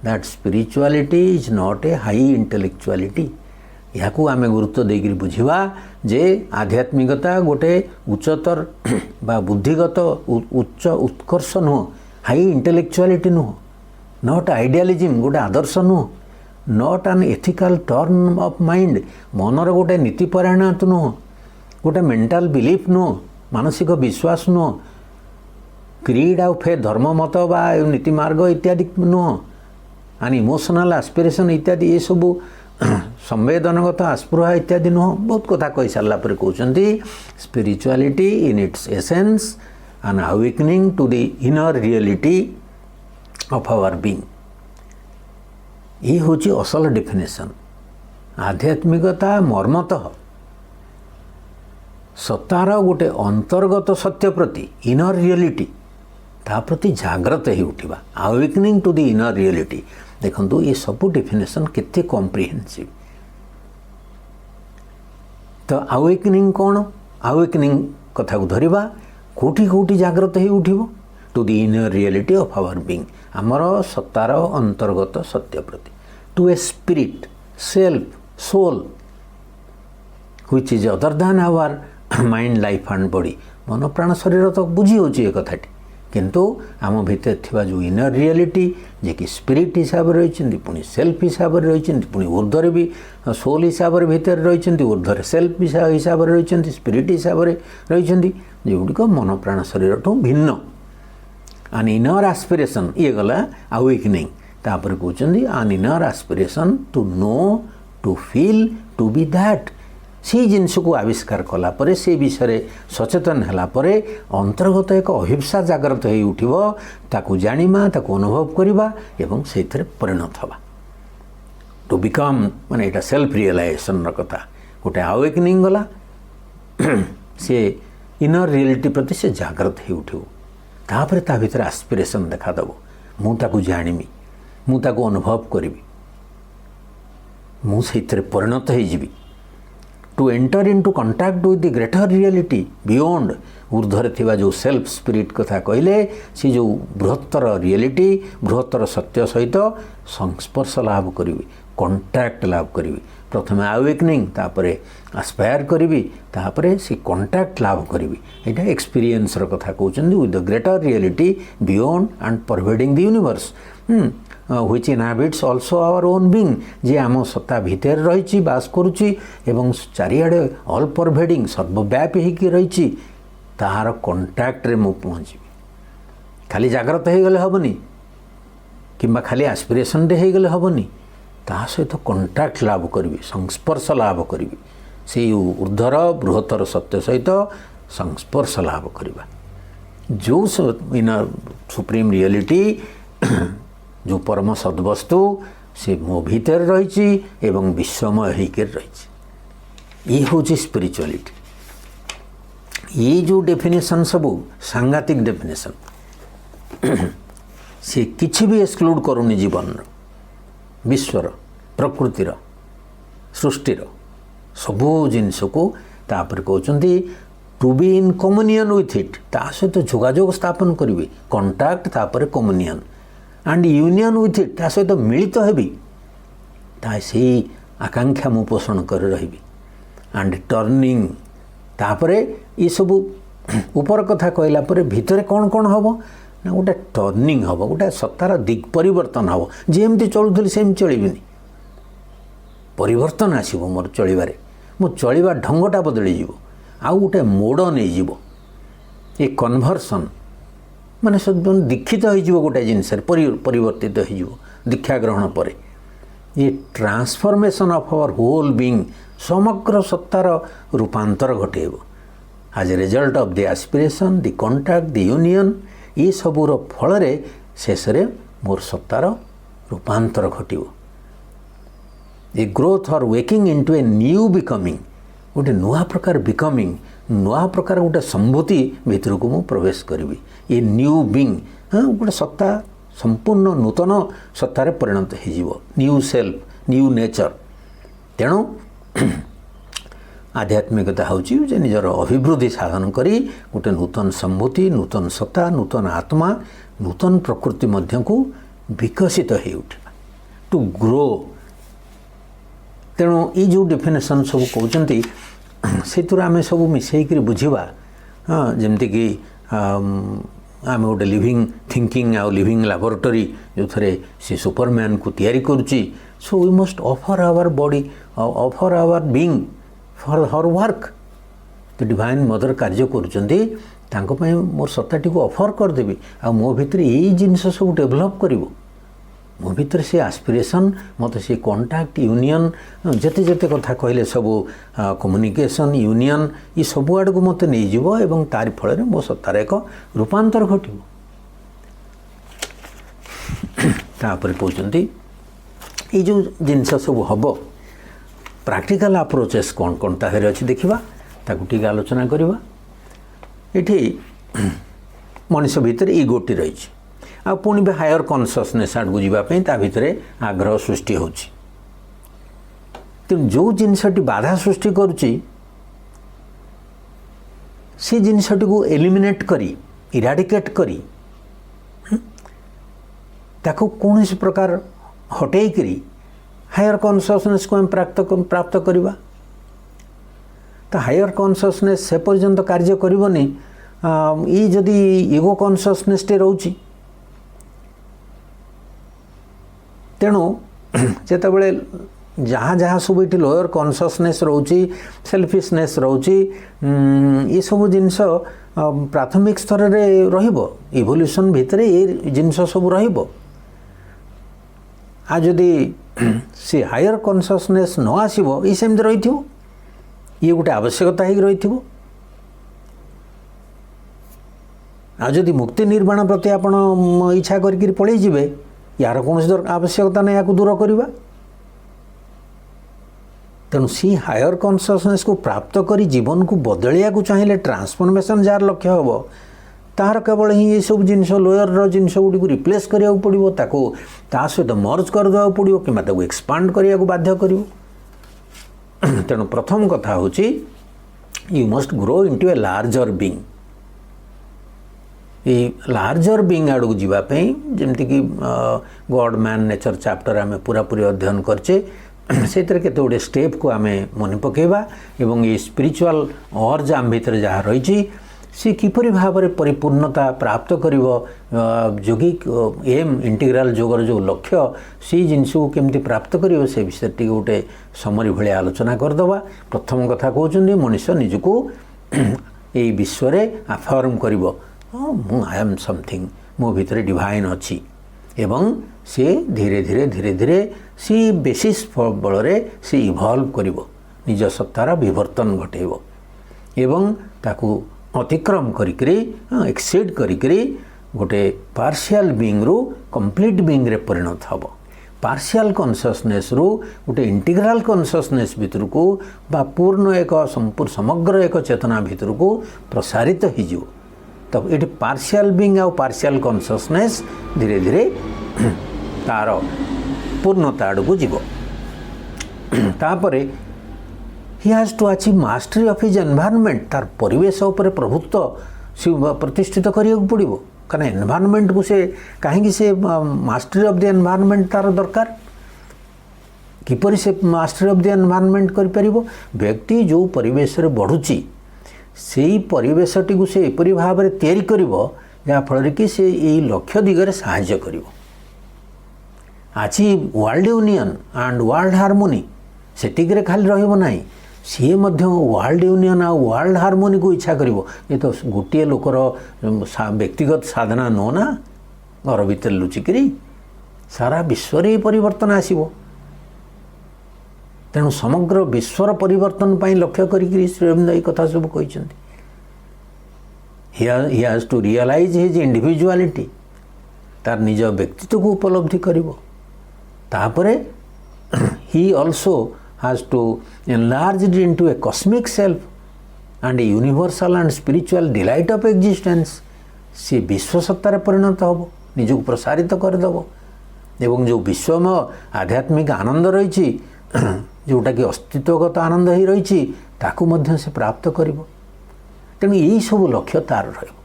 that spirituality is not a high intellectuality या आम गुरुत्व देकर बुझा जे आध्यात्मिकता गोटे उच्चतर बा बुद्धिगत उच्च उत्कर्ष नुह हाई इंटेलेक्चुअलिटी नुह नॉट आइडियालिज्म गोटे आदर्श नुह not an ethical turn of mind मनर गोटे नीतिपरायणता नुह गोटे मेंटल बिलीफ नुह मानसिक विश्वास नुह क्रीड आउ फे धर्म मत बा नीति मार्ग इत्यादि नुह एंड इमोशनल एस्पिरेशन इत्यादि ये सबू संवेदनगत आस्पृहा इत्यादि नुह बहुत कथा कही सारा कहते spirituality in its essence an awakening to the inner reality of our being ये हूँ असल डेफिनेशन आध्यात्मिकता मर्मतः सत्तार गोटे अंतर्गत सत्य प्रति इनर रियलिटी ता प्रति जाग्रत ही उठा awakening to the inner reality देखो ये सब डेफिनेशन केते कॉम्प्रिहेंसिव तो अवेकनिंग कौन अवेकनिंग कथा को धरिबा कोठी कोठी जाग्रत ही उठिबो to the inner reality of our being आमर सत्तार अंतर्गत सत्य प्रति to a spirit self soul which is other than our mind life and body मन प्राण शरीर तो बुझी होची ए कथाटी किंतु आम भितर थिबा जो इनर रियलिटी जे कि स्पिरिट हिसाब रे रहिछन्ती पुनी सेल्फ हिसाब रे रहिछन्ती पुनी ऊर्ध्वर भी सोल हिसाब रे भितर रहिछन्ती ऊर्ध्वर सेल्फ हिसाब रे रहिछन्ती स्पिरिट हिसाब रे रहिछन्ती जेगुडिक मन प्राण शरीर ठो भिन्न एन इनर एस्पिरेशन ये गला अवेकनिंग तापर कहउछन्ती an inner aspiration to know to feel to be that से जिनस को आविष्कार कला परे से विषय सचेतन है अंतर्गत एक अहिंसा जागृत हो उठिबो ताकू जानिमा ताकू अनुभव करिबा एवं सेथरे परिणत हवा टू बिकम माने एटा सेल्फ रियलाइजेशन कथा गोटे अवेकनिंग गला से इनर रियलिटी प्रति से जागृत हो उठिबो तापर ता भीतर एस्पिरेशन देखा दबो मु ताकू जानिमी मु ताकू अनुभव करिबी मु सेथरे परिणत हो जिबी to enter into contact with the greater reality beyond ऊर्ध्वर थिबा जो सेल्फ स्पिरिट कथा कहले सी जो बृहत्तर रियलिटी बृहत्तर सत्य सहित संस्पर्श लाभ करी कंटैक्ट लाभ करी प्रथम अवेकनिंग तापरे एस्पायर करी तापरे सी कंटैक्ट लाभ करी एटा एक्सपीरियंस र कथा कहउछन with the greater reality beyond and pervading the universe which inhabits also our own being जे आम सत्ता भितर रही बास करुच्ची एवं चारिआडे ऑल परवेडिंग सर्वव्यापी होकर रही तार कंटैक्ट रे मु पहुँची खाली जागृत हो गले हेनी कि खाली एस्पिरेशन रे हो गले हेनी ତା ସହିତ କଣ୍ଟାକ୍ଟ ଲାଭ କରିବି, ସଂସ୍ପର୍ଶ ଲାଭ କରିବି, ସେଇ ଊର୍ଦ୍ଧ୍ୱର ବୃହତ୍ତର ସତ୍ୟ ସହିତ ସଂସ୍ପର୍ଶ ଲାଭ କରିବା। ଯେଉଁ ଇନର ସୁପ୍ରିମ୍ ରିଆଲିଟି, ଯେଉଁ ପରମ ସଦ୍ବସ୍ତୁ ସେ ମୋ ଭିତରେ ରହିଛି ଏବଂ ବିଶ୍ୱମୟ ହେଇକରି ରହିଛି। ଇଏ ହେଉଛି ସ୍ପିରିଚୁଆଲିଟି। ये जो डेफिनेशन सबू सांघातिक डेफिनेशन से किसी भी एक्सक्लूड करूनी जीवन विश्वर प्रकृतिर सृष्टिर सबू जिनस को तापर कहते to be in communion with it, ता सहित जोगाजोग स्थापन करी, कंटाक्ट तापर communion and union with it, ता सहित मिलित हेबी, ता से आकांक्षा मु पोषण कर रही एंड टर्निंग तापरे ये सब ऊपर कथा कहला पर भितर कौन कौन हम ना गोटे टर्निंग हम, गोटे सत्तार दिग परिवर्तन हम, जमी चलुली सेम चलनी, परिवर्तन आसो मोर चलबारे, मो चलवा ढंगटा बदली जीव, आउ गोटे मोड़ नहीं जीव, ये कन्वर्सन माने सब दीक्षित हो गोटे जिनस परिवर्तित हो दीक्षा ग्रहण पर, ये transformation of our whole being समग्र सत्तार रूपांतर घटेब as a result of the aspiration the contact the union, ये सबूर फल शेष मोर सत्तार रूपांतर घटव, a growth or waking into a new becoming, गोटे नुआ प्रकार बिकमिंग, नुआ प्रकार गोटे संभूति भितर को मु प्रवेश करी, ये न्यू बीइंग, हाँ गोटे सत्ता संपूर्ण नूतन सत्तार परिणत हो, न्यू सेल्फ न्यू नेचर। तेणु आध्यात्मिकता हूँ जे निजर अभिवृद्धि साधन करी गोटे नूतन संभूति, नूतन सत्ता, नूतन आत्मा, नूतन प्रकृति मध्य को विकसित हो उठा, टू ग्रो। तेणु ये जो डेफिनेशन सब कहते से आम सब मिसईक बुझा, हाँ जमती कि आम गोटे लिविंग थिंकिंग आउ लिविंग लैबोरेटरी जो थे सी सुपरमैन को तैयारी करुच्ची, so we must offer our body, offer our being for her work. तो डिवाइन मदर कार्य करुँच मोर सत्ताटी को ऑफर करदेवी, आ मो भितर यही जिनस सब डेभलप कर, मो भितर से एस्पिरेशन मत से कंटाक्ट यूनियन जते जते कथा कहले सब कम्युनिकेशन यूनियन ये सब आड़ को मत नहीं जीव एवं तारि फल मो सत्तार एक रूपांतर घटव। तापर कहते ये जो जिनस सब हम प्रैक्टिकल अप्रोचेस कौन कौन ताहरे अच्छी देखा ताकू ठीक आलोचना करवा। ये मनीष भितर इगोटी रही आ पुणी भी हायर कॉन्शियसनेस आड़ को जावाई ता भितर आग्रह सृष्टि होची। तेणु जो जिनसटी बाधा सृष्टि करुच्ची से जिनसटी को एलिमिनेट करी इराडिकेट करी ताको कौन सी प्रकार हटई करी हायर कॉन्शियसनेस को हम प्राप्त करवा। तो हायर कॉन्शियसनेस से पर्यंत कार्य करनी ये जदि इगो कॉन्शियसनेस टे रोची, तेणु जितेबले जहाँ जहाँ सब ये लोअर कॉन्शियसनेस रोची सेल्फिशनेस रोची ये सब जिनस प्राथमिक स्तर रे रहिबो, इवोल्यूशन भितर ये जिनस सब रहिबो। आ जदि से हायर कॉन्शियसनेस न आसीबो ये सेमती रही थो, ये गोटे आवश्यकता ही रही थो। आ जदि मुक्ति निर्वाण प्रति आपण इच्छा करके पड़े जिवे यार कौन आवश्यकता नहीं या दूर करवा। तेणु सी हायर कॉन्शियसनेस को प्राप्त करी जीवन को बदलिया को चाहिए ट्रांसफॉर्मेशन जार लक्ष्य हम तार केवल ही ये सब जिनस लोयर जिनस गुड़ी रिप्लेस करिया पड़ो, ताको ता सहित मर्ज करदेवा पड़ो कि एक्सपांड करिया को बाध्य करियो। तेणु प्रथम कथा होची you must grow into a larger being. ये लार्जर बीइंग आड़ को जीवाई जमती कि गॉड मैन नेचर चैप्टर आम पूरा पूरी अध्ययन करचे से केते गोटे स्टेप को आम मन पकेबा एवं ये स्पिरिचुअल अर्ज आम भितर जहाँ रही सी किपरि भाव में परिपूर्णता प्राप्त करिवो, योगिक एम इंटीग्राल जोगर जो लक्ष्य सी जिनस को केमती प्राप्त करिवो से विषय टी गोटे समरी भली आलोचना करदवा। प्रथम कथा कहउछन्ती मनुष्य निजको ए विश्व रे अफर्म करिवो, मु आई एम समथिंग, मो भितर डिवाइन अछि, एवं सी धीरे धीरे धीरे धीरे सी बेसिस बल सी इभल्व करिवो निज सत्तार विवर्तन घटेब एवं ताकू अतिक्रम करिकरी एक्सीड करिकरी गोटे पार्शियल बीइंग रु कंप्लीट बीइंग रे परिणत हबो पार्शियल कॉन्शियसनेस रु गोटे इंटीग्राल कॉन्शियसनेस भितर को बा पूर्ण एक संपूर्ण समग्र एक चेतना भितर को प्रसारित हो जिवो तब ये पार्शियल बीइंग आ पार्शियल कॉन्शियसनेस धीरे धीरे तार पूर्णता आड़क जीव तापरे he has to achieve mastery of his environment तार परिवेश उपर प्रभुत्व प्रतिष्ठित करिया पड़ो कारण एनवायरनमेंट को से कहीं से मास्टरी ऑफ द एनवायरनमेंट तार दरकार किपरि से मास्टरी ऑफ द एनवायरनमेंट कर परिबो व्यक्ति जो परिवेश रे बढ़ुची सेही परिवेशटी को से एपरि भाव में तैयारी करिवो जहाँ फल कि से यही लक्ष्य दिगरे साहाय्य करिवो achieve world union and world harmony सेतिकरे खाली रहिबो नाही सी मध्य वर्ल्ड यूनियन आ वर्ल्ड हार्मोनी को इच्छा करिवो ये तो गोटे लोकर व्यक्तिगत साधना नो ना घर भीतर लुचिकी सारा विश्व परिवर्तन आसीबो तेणु समग्र विश्वर परिवर्तन पाई लक्ष्य करी श्री अरविंद ये कथा सब कहते he has to realize his individuality तार निज व्यक्तित्व को उपलब्धि करिवो तापरे he also has to enlarged into a cosmic self and a universal and spiritual delight of existence सी विश्व सत्तार परिणत हम निज को प्रसारित करदेव एवं जो विश्वमय आध्यात्मिक आनंद रही जोटा कि अस्तित्वगत आनंद ही रही ताकू मध्य से प्राप्त करिवो तेणु यही सब लक्ष्य तार रहिबो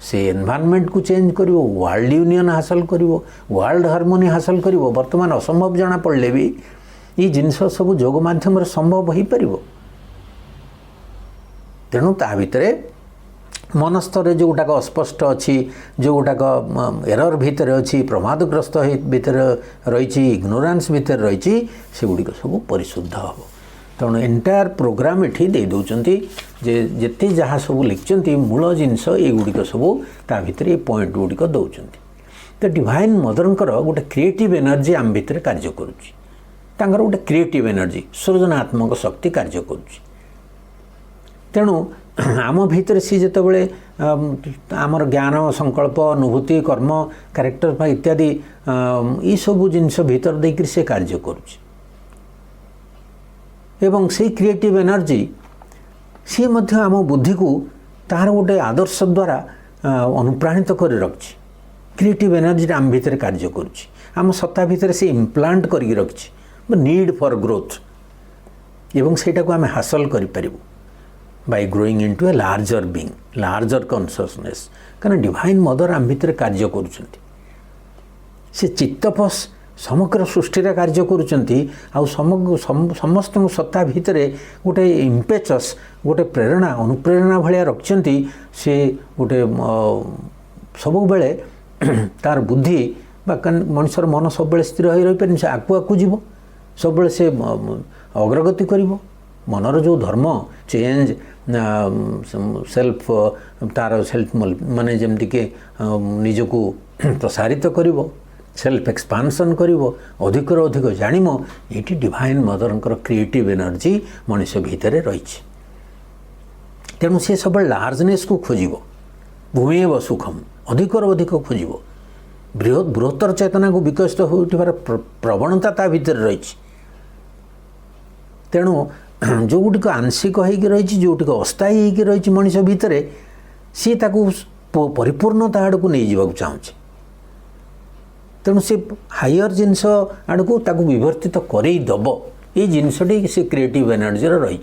से एनवायरनमेंट को चेंज करिवो वर्ल्ड यूनियन हासिल करिवो वर्ल्ड हार्मोनी हासिल करिवो वर्तमान असंभव जाना पड़ले भी ये जिनस सब योग माध्यम संभव हो पारिबो तेणु ता भितरे मन स्तर जोटाक अस्पष्ट अच्छी जोटाक एरर भितर अच्छी प्रमादग्रस्त भितर रही इग्नोरान्स भितर रही से गुड़िक सब परिशुद्ध हम तेणु एंटायर प्रोग्राम ये दे दौरान जेते जहाँ सब लिखिं मूल जिनस युड़िक सब ता भितर ये पॉइंट गुड़िक दौरान तो डिवाइन मदरंकर गोटे क्रिएटिव एनर्जी आम भितर कार्य करुच्ची गोटे क्रिएटिव एनर्जी सृजनात्मक शक्ति कार्य करुच्ची तेणु आम भीतर सी जितेबाला आमर ज्ञान संकल्प अनुभूति कर्म कैरेक्टर इत्यादि ये सब जिनस भीतर देकर से कार्य करुच्ची एवं से क्रिएटिव एनर्जी सी मध्य आम बुद्धि को तार गोटे आदर्श द्वारा अनुप्राणित कर रखी क्रिएटिव एनर्जी आम भीतर कार्य करुच्ची आम सत्ता भीतर से इम्प्लांट कर रखी नीड फॉर ग्रोथ एवं सेटा को आम हासिल करें by growing into a larger being, larger consciousness कारण डिवाइन मदर आम भीतर कार्य करुचंती से चित्तपस समग्र सृष्टि कार्य करुचंती समस्त सत्ता भितर गोटे इम्पेचस गोटे प्रेरणा अनुप्रेरणा भाया रखिंट से गोटे सब बेले तार बुद्धि मनुष्यर मन सब स्थिर हो रही पारे से आकु आकु जीव सब से अग्रगति करिवो मनर जो धर्म चेंज सेल्फ तार सेल्फ माने जमती के निजको प्रसारित करिवो सेल्फ एक्सपांशन करिवो अधिक अधिक जानिमो ये डिवाइन मदरंकर क्रिएटिव एनर्जी मनुष्य भितर रही तेणु सी सब लार्जनेस को खोजिवो भूमेव सुखम अधिक अधिक खोजिवो बृहत्तर चेतना को विकसित होइबार प्रवणता ता भितर रही तेणु जो गुटिक आंशिक होगी रही जोटिक अस्थायी होगी रही मनुष्य भितर सी ताकू परिपूर्णता आड़क नहीं जावाक चाहूँचे तेणु से हायर जिनस आड़क ताकू विवर्तित करईदब ये जिनसटी से क्रिएटिव एनर्जी रही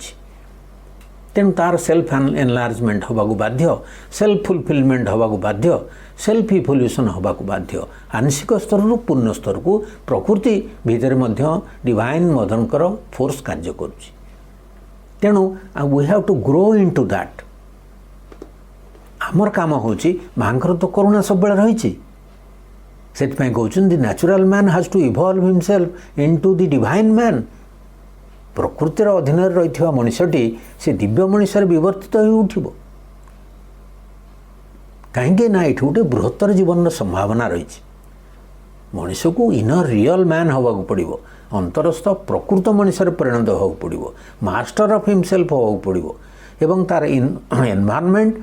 तेणु तार सेल्फ एनलार्जमेंट होबाकू बाध्य सेल्फ फुलफिलमेंट होबाकू बाध्य सेल्फ इवोल्यूशन होबाकू बाध्य आंशिक स्तर रु पूर्ण स्तर को प्रकृति भितर मध्य डिवाइन मदरंकर फोर्स कार्य करुच्ची तेणु we have to grow into that आमर काम होची मांकर तो करुणा सब बेले रही से कहते the natural man has to evolve himself into the divine man प्रकृतिर अधीन रही मनुष्यटी से दिव्य मनुष्य विवर्तित हो उठिब कहीं ना ये गोटे बृहत्तर जीवन संभावना रही मनीष को इनर रियल मैन हवा पड़ो, अंतरस्थ प्रकृत मनीषर परिणत होगा पड़ो, मास्टर ऑफ हिमसेल्फ होगा पड़ो एवं तार environment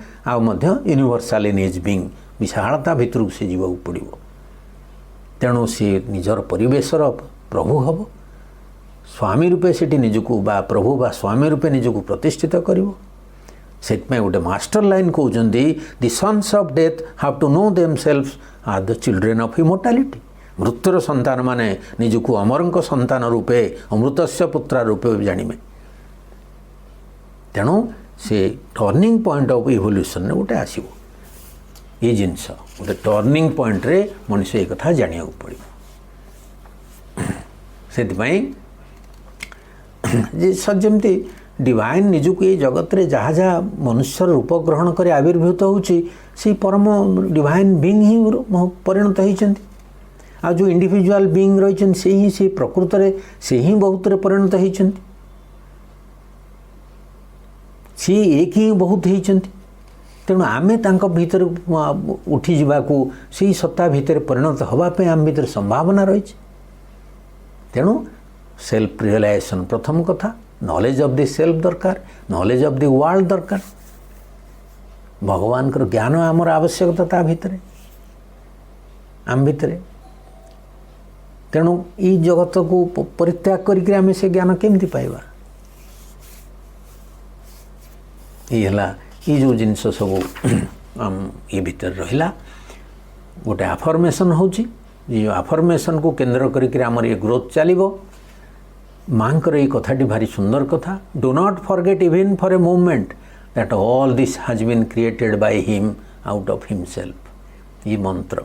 universal in his being विशालता भितर से जीवा पड़ो। तेणु सी निजर परिवेशर प्रभु हम स्वामी रूपे से निजको बा प्रभु बा स्वामी रूपे निजको प्रतिष्ठित करिवो। सेटमें गोटे मास्टर लाइन कहते the sons of death have to know themselves are the children of immortality. मृत्युर संतान माने निजको अमरंक संतान रूपे अमृतस्य पुत्र रूपे जानिमे। तेणु से टर्निंग पॉइंट ऑफ इवोल्यूशन गोटे आसो ये जिनस गोटे टर्निंग पॉइंट रे मनुष्य एक कथा जानिया पड़ो। से जमती डिवाइन निजुक ये जगत रे जहाँ जहाँ मनुष्य रूप ग्रहण कर आविर्भूत होची परम डिवाइन बीइंग ही परिणत होती। आ जो इंडिविजुअल बीइंग रही से ही प्रकृत रे से ही बहुत रे परिणत होती। सी एक ही बहुत होती। तेणु आमे तांको भीतर उठी जावाकू से सत्ता भीतर परिणत होगापे आम भीतर संभावना रही। तेणु सेल्फ रियलाइजेशन प्रथम कथा, नॉलेज ऑफ द सेल्फ दरकार, नॉलेज ऑफ द वर्ल्ड दरकार। भगवान ज्ञान आमर आवश्यकता ता भीतर आम भीतर। तेणु ई जगत को परित्याग करके आम से ज्ञान केमती पाइबा। ये जो जिनस सब आम ये भीतर रहिला गोटे आफर्मेशन होची। ये आफर्मेशन को केंद्र करके आमर ये ग्रोथ चलिबो। मांकर ये कथाटी भारी सुंदर कथा। Do not forget even for a moment that all this has been created by him out of himself. ये मंत्र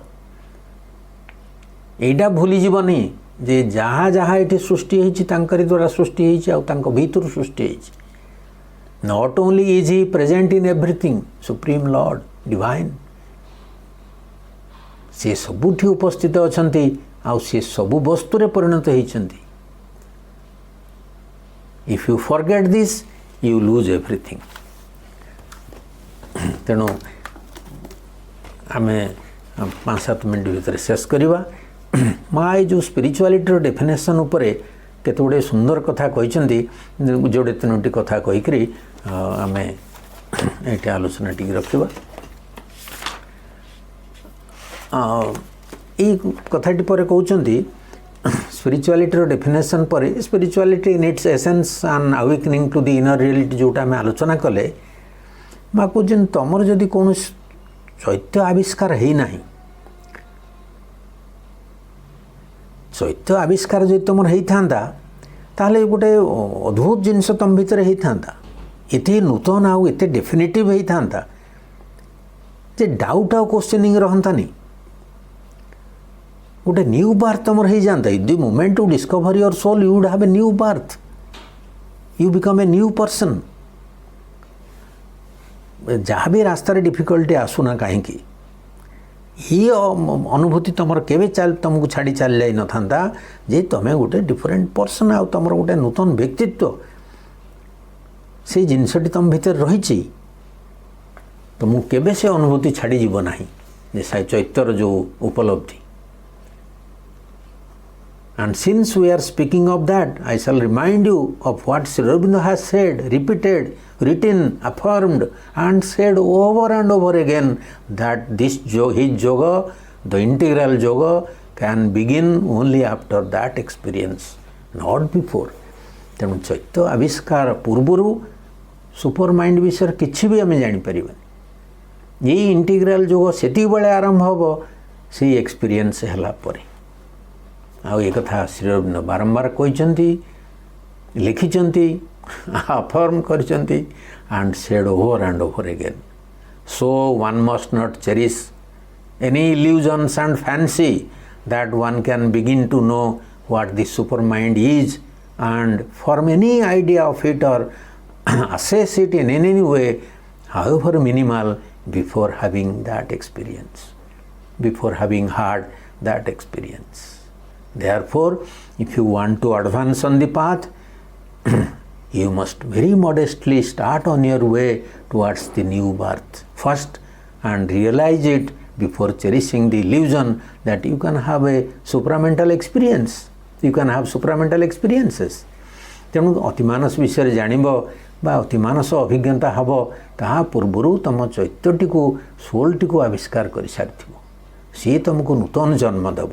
एटा भूली जीवनी जे जहाँ जहाँ ये सृष्टि होती तांकरी द्वारा सृष्टि होती आउ तांको भीतर सृष्टि होती। Not only is he present in everything supreme Lord divine से सबुठी उपस्थित अछंती आउ से सबु वस्तुरे परिणत होती। If you forget this you lose everything. तेणु आमे 5-7 मिनट भीतर शेष करवा। माँ ये जो स्पिरिचुआलिटी डेफिनेशन उपरे केते गुड़े सुंदर कथा कहते जोड़े 3टी कथा कहीकि आम ये आलोचना टी रखा। ये कथाटी पर कहते स्पिरिचुआलिटी डेफिनेशन पर spirituality in its essence and awakening to the inner reality जोटा आम आलोचना कले माँ कहते तुमर जदि कौन चैत्य आविष्कार है ना, चैत्य आविष्कार जो तुम होता ताले गोटे अद्भुत जिनस तुम भीतर होता ये नूतन आउ एत डेफिनेटिव होता जे डाउट आउ क्वेश्चनिंग रहतानी। गोटे न्यू बार्थ तुम हो जाता। The moment to discover your soul you would have a new birth, you become a new person. जहाँ भी रास्तार डिफिकल्टी आसुना कहीं ये अनुभूति तुम केवे तुमको छाड़ी चल जाई न था जे तुम्हें गोटे डिफरेंट पर्सन आ तुम गोटे नूतन व्यक्तित्व से जिनसटी तुम भीतर रही तुमको केवे से अनुभूति छाड़ी जीव ना जे चैतर जो उपलब्धि। And since we are speaking of that, I shall remind you of what Sri Aurobindo has said, repeated, written, affirmed and said over and over again that this his yoga, the integral yoga can begin only after that experience, not before. तेणु चैत्य आविष्कार पूर्वर super mind विषय किसी भी आम जापर ये integral योग से आरंभ हम से एक्सपीरियंस है। आ ये कथा श्री अरविंद बारंबार कहते लिखिंट अफर्म कर and said over and over again. So one must not cherish any illusions and fancy that one can begin to know what this supermind is and form any idea of it or assess it in any way, however minimal, before having that experience, before having had that experience. Therefore, if you want to advance on the path, you must very modestly start on your way towards the new birth first and realize it before cherishing the illusion that you can have a supramental experience. You can have supramental experiences. ତେଣୁ ଅତିମାନସ ବିଷୟରେ ଜାଣିବ ବା ଅତିମାନସ ଅଭିଜ୍ଞତା ହେବ ତାହା ପୂର୍ବରୁ ତୁମ ଚୈତ୍ୟଟିକୁ ସୋଲ୍ଟିକୁ ଆବିଷ୍କାର କରିସାରିଥିବ। ସିଏ ତୁମକୁ ନୂତନ ଜନ୍ମ ଦେବ।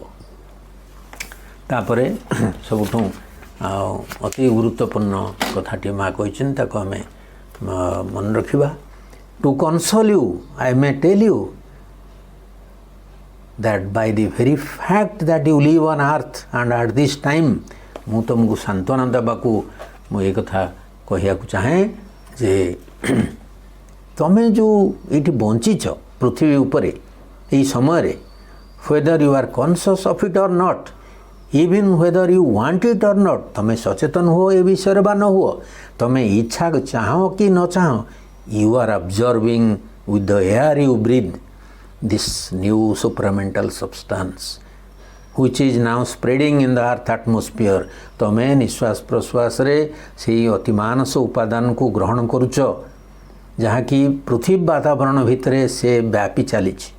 ତାପରେ ସବୁଠୁ ଅତି ଗୁରୁତ୍ୱପୂର୍ଣ୍ଣ କଥାଟି ମା କହିଛନ୍ତି ତାକୁ ଆମେ ମନେ ରଖିବା। To console you, I may tell you that by the very fact that you live on earth and at this time, ମୁଁ ତୁମକୁ ସାନ୍ତ୍ୱନା ଦେବାକୁ ମୁଁ ଏ କଥା କହିବାକୁ ଚାହେଁ ଯେ ତୁମେ ଯେଉଁ ଏଇଠି ବଞ୍ଚିଛ ପୃଥିବୀ ଉପରେ ଏଇ ସମୟରେ, whether you are conscious of it or not, even whether you want it or not, ତୁମେ ସଚେତନ ହୁଅ ଏ ବିଷୟରେ ବା ନ ହୁଅ, ତୁମେ ଇଚ୍ଛା ଚାହଁ କି ନ ଚାହଁ, you are observing with the air you breathe this new supramental substance which is now spreading in the earth atmosphere. ତୁମେ ନିଶ୍ୱାସ ପ୍ରଶ୍ୱାସରେ ସେଇ ଅତିମାନସ ଉପାଦାନକୁ ଗ୍ରହଣ କରୁଛ ଯାହାକି ପୃଥିବୀ ବାତାବରଣ ଭିତରେ ସେ ବ୍ୟାପି ଚାଲିଛି।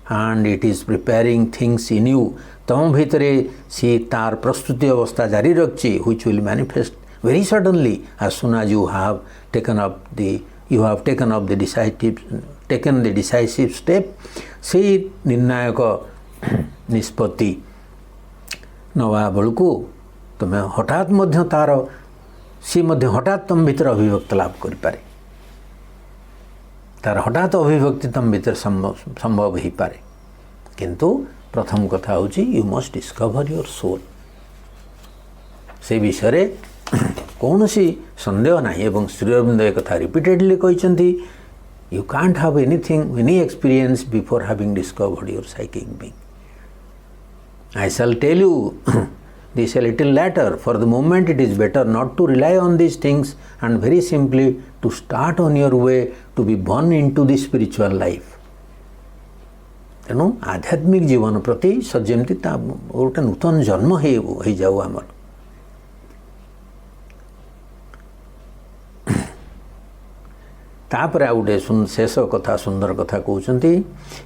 and it is preparing things in you. ତୁମ ଭିତରେ ସେ ତାର ପ୍ରସ୍ତୁତି ଅବସ୍ଥା ଜାରି ରଖିଛି which will manifest very suddenly as soon as you have taken the decisive step. ସେଇ ନିର୍ଣ୍ଣାୟକ ନିଷ୍ପତ୍ତି ନେବା ବେଳକୁ ତୁମେ ହଠାତ୍ ମଧ୍ୟ ସେ ମଧ୍ୟ ହଠାତ୍ ତୁମ ଭିତରେ ଅଭିବ୍ୟକ୍ତି ଲାଭ କରିପାରେ। ତାର ହଠାତ୍ ଅଭିବ୍ୟକ୍ତି ତୁମ ଭିତରେ ସମ୍ଭବ ହୋଇପାରେ। କିନ୍ତୁ ପ୍ରଥମ କଥା ହେଉଛି you must discover your soul. ସେ ବିଷୟରେ କୌଣସି ସନ୍ଦେହ ନାହିଁ ଏବଂ ଶ୍ରୀ ଅରବିନ୍ଦ ଏ କଥା ରିପିଟେଡ଼ଲି କହିଛନ୍ତି you can't have any experience before having discovered your psychic being. I shall tell you this a little later. For the moment it is better not to rely on these things and very simply to start on your way to be born into the spiritual life. ତେଣୁ ଆଧ୍ୟାତ୍ମିକ ଜୀବନ ପ୍ରତି ଯେମିତି ତା ଗୋଟେ ନୂତନ ଜନ୍ମ ହେଇଯାଉ ଆମର। ତାପରେ ଆଉ ଗୋଟେ ଶେଷ କଥା ସୁନ୍ଦର କଥା କହୁଛନ୍ତି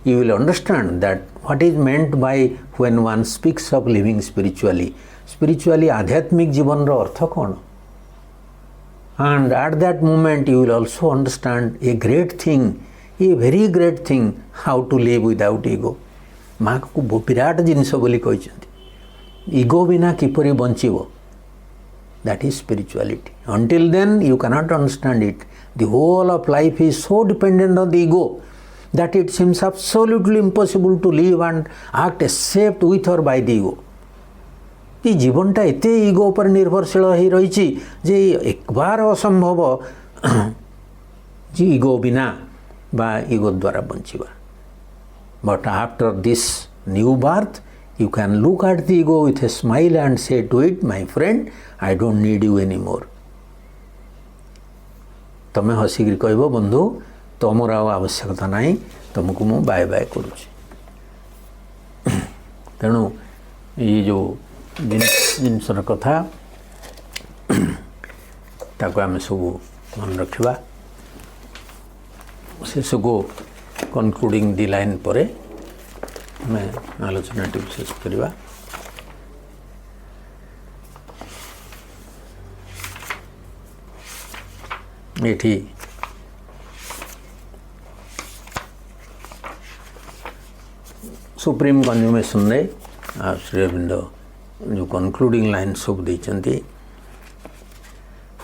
you will understand that what is meant by when one speaks of living spiritually. ଆଧ୍ୟାତ୍ମିକ ଜୀବନର ଅର୍ଥ କ'ଣ? and at that moment you will also understand a very great thing, how to live without ego. ମାକୁ ବିରାଟ ଜିନିଷ ବୋଲି କହିଛନ୍ତି। Ego ବିନା କିପରି ବଞ୍ଚିବ? That is spirituality. Until then you cannot understand it. The whole of life is so dependent on the ego that it seems absolutely impossible to live and act except with or by the ego. ये जीवनटा एते ego पर निर्भरशील हो रही जे एक बार असंभव जी ego बिना बा ego द्वारा बंचिबा। But after this new birth you can look at the ego with a smile and say to it, my friend, I don't need you anymore. ତମେ ହସିକି କହିବ ବନ୍ଧୁ ତମର ଆଉ ଆବଶ୍ୟକତା ନାହିଁ, ତମକୁ ମୁଁ ବାଏ ବାଏ କରୁଛି। ତେଣୁ ଏଇ ଯେଉଁ ଜିନିଷର କଥା ତାକୁ ଆମେ ସବୁ ମନେ ରଖିବା। ଶେଷକୁ କନକ୍ଲୁଡ଼ିଂ ଦି ଲାଇନ୍ ପରେ ଆମେ ଆଲୋଚନାଟିକୁ ଶେଷ କରିବା। ଏଠି ସୁପ୍ରିମ୍ କଞ୍ଜୁମେସନରେ ଶ୍ରୀ ଅରବିନ୍ଦ ଯେଉଁ କନକ୍ଲୁଡ଼ିଂ ଲାଇନ୍ ସବୁ ଦେଇଛନ୍ତି,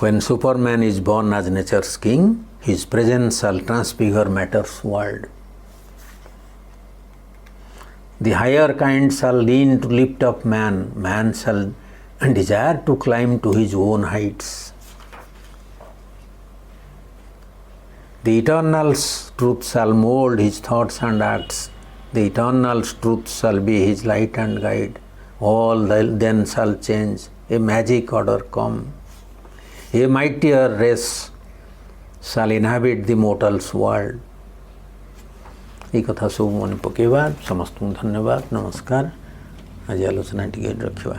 when Superman is born as nature's king, his presence shall transfigure matter's world. The higher kind shall lean to lift up man, man shall desire to climb to his own heights. The eternal truth shall mold his thoughts and acts. The eternal truth shall be his light and guide. All then shall change, a magic order come. A mightier race shall inhabit the mortal's world. এই কথা ସବୁ ମନେ ପକାଇବା। ସମସ୍ତଙ୍କୁ ଧନ୍ୟବାଦ, ନମସ୍କାର। ଆଜି ଆଲୋଚନା ଟିକେ ରଖିବା।